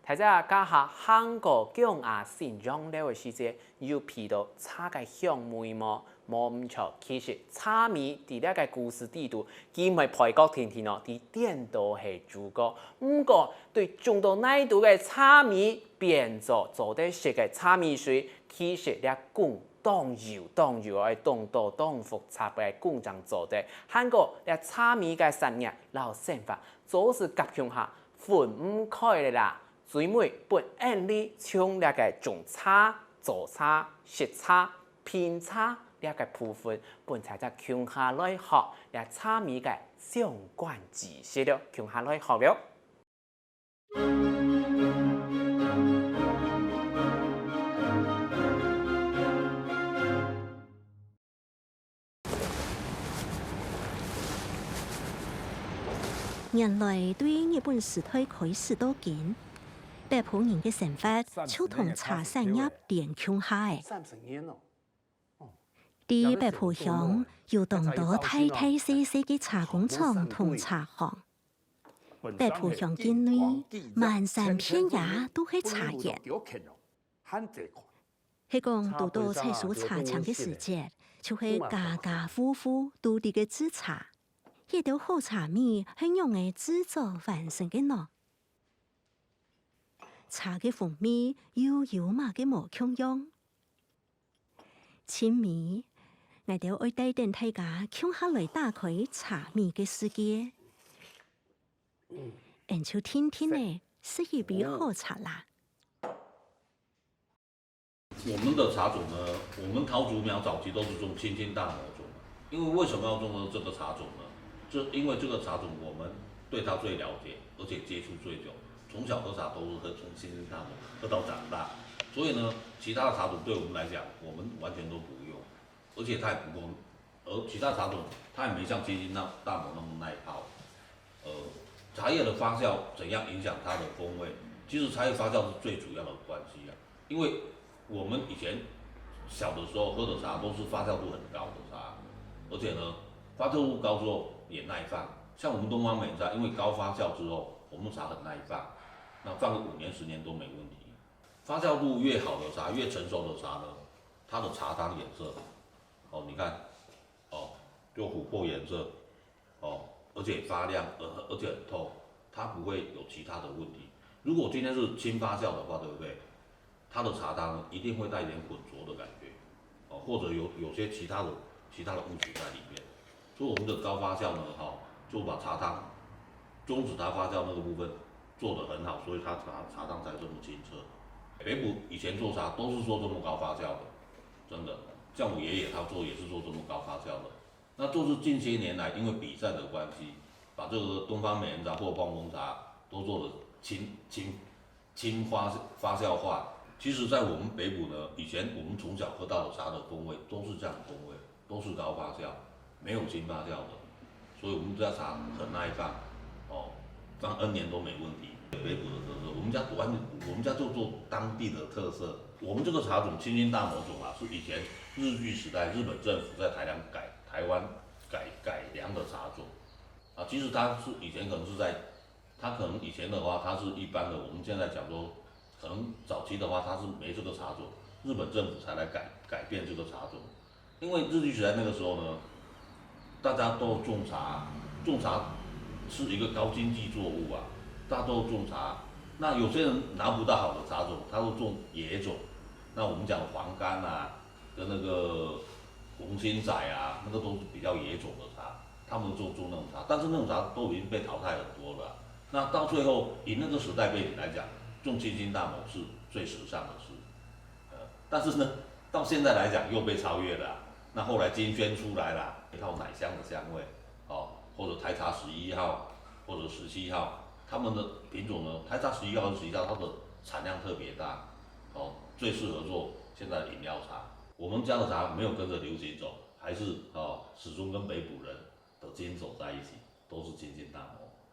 睇下家下韩国姜牙信仰了的时节，有批到茶嘅香味么？冇唔错，其实茶米伫呢个故事地图，既唔系排国天天哦，伫点都系主角。不过对种到奶度嘅茶米变做得食嘅茶米水，其实咧讲当油爱当多当复杂嘅工匠做的。韩国咧茶米嘅产业老生法，总是夹向下分唔开嘅啦。最尾本案例从那个种茶、做茶、食茶、品茶那个部分，本才在强下来学那茶米嘅相关知识了，强下来学了。人类对日本时代开始到见。北浦人嘅生活就同茶产业连强下嘅。喺北浦乡有當多大細細嘅茶工廠同茶行。北浦鄉境內漫山遍野都係茶葉。係講到到採收茶槍嘅時節，就係家家戶戶都啲嘅製茶。一條好茶米係用嚟製作完成嘅喏。茶嘅風味要油麻嘅無強樣，青米，我哋愛帶領大家向下來打開茶米嘅世界，然後天天呢是一杯好茶啦。我们的茶种呢，我们桃竹苗早期都是种青青大磨种，因为为什么要种这个茶种呢？因为这个茶种我们对它最了解，而且接触最久。从小喝茶都是从青青大磨喝到长大，所以呢，其他的茶种对我们来讲，我们完全都不用，而且它也不够，而其他茶种它也没像青青大磨那么耐泡。茶叶的发酵怎样影响它的风味？其实茶叶发酵是最主要的关系啊，因为我们以前小的时候喝的茶都是发酵度很高的茶，而且呢，发酵度高之后也耐放。像我们东方美茶，因为高发酵之后，我们茶很耐放。那放个5年10年都没问题。发酵度越好的茶，越成熟的茶呢，它的茶汤颜色，你看，就琥珀颜色，而且发亮，而且很透，它不会有其他的问题。如果今天是轻发酵的话，对不对？它的茶汤一定会带一点浑浊的感觉，或者有些其他的物质在里面。所以我们的高发酵呢，就把茶汤终止它发酵那个部分。做得很好，所以它茶汤才这么清澈。北埔以前做茶都是做这么高发酵的，真的。像我爷爷他做也是做这么高发酵的。那就是近些年来因为比赛的关系，把这个东方美人茶或棒风茶都做得轻发酵化。其实，在我们北埔呢，以前我们从小喝到的茶的风味都是这样的风味，都是高发酵，没有轻发酵的，所以我们家茶很耐放，放 N 年都没问题。北埔的特色，我们家就做当地的特色。我们这个茶种青青大磨种啊，是以前日据时代日本政府在台湾改良的茶种啊。其实它是以前可能是它可能以前的话它是一般的，我们现在讲说，可能早期的话它是没这个茶种，日本政府才来改变这个茶种。因为日据时代那个时候呢，大家都种茶是一个高经济作物啊，大家都种茶。那有些人拿不到好的茶种，他都种野种。那我们讲黄柑啊，跟那个红心仔啊，那个都是比较野种的茶，他们就种那种茶，但是那种茶都已经被淘汰很多了。那到最后，以那个时代背景来讲，种青青大磨是最时尚的事。但是呢，到现在来讲又被超越了啊。那后来金萱出来了，一套奶香的香味，或者台茶11号或者17号，他们的品种呢，台茶11号和11号它的产量特别大，最适合做现在的饮料茶。我们家的茶没有跟着流行走，还是始终跟北埔人的基因走在一起，都是青青大磨。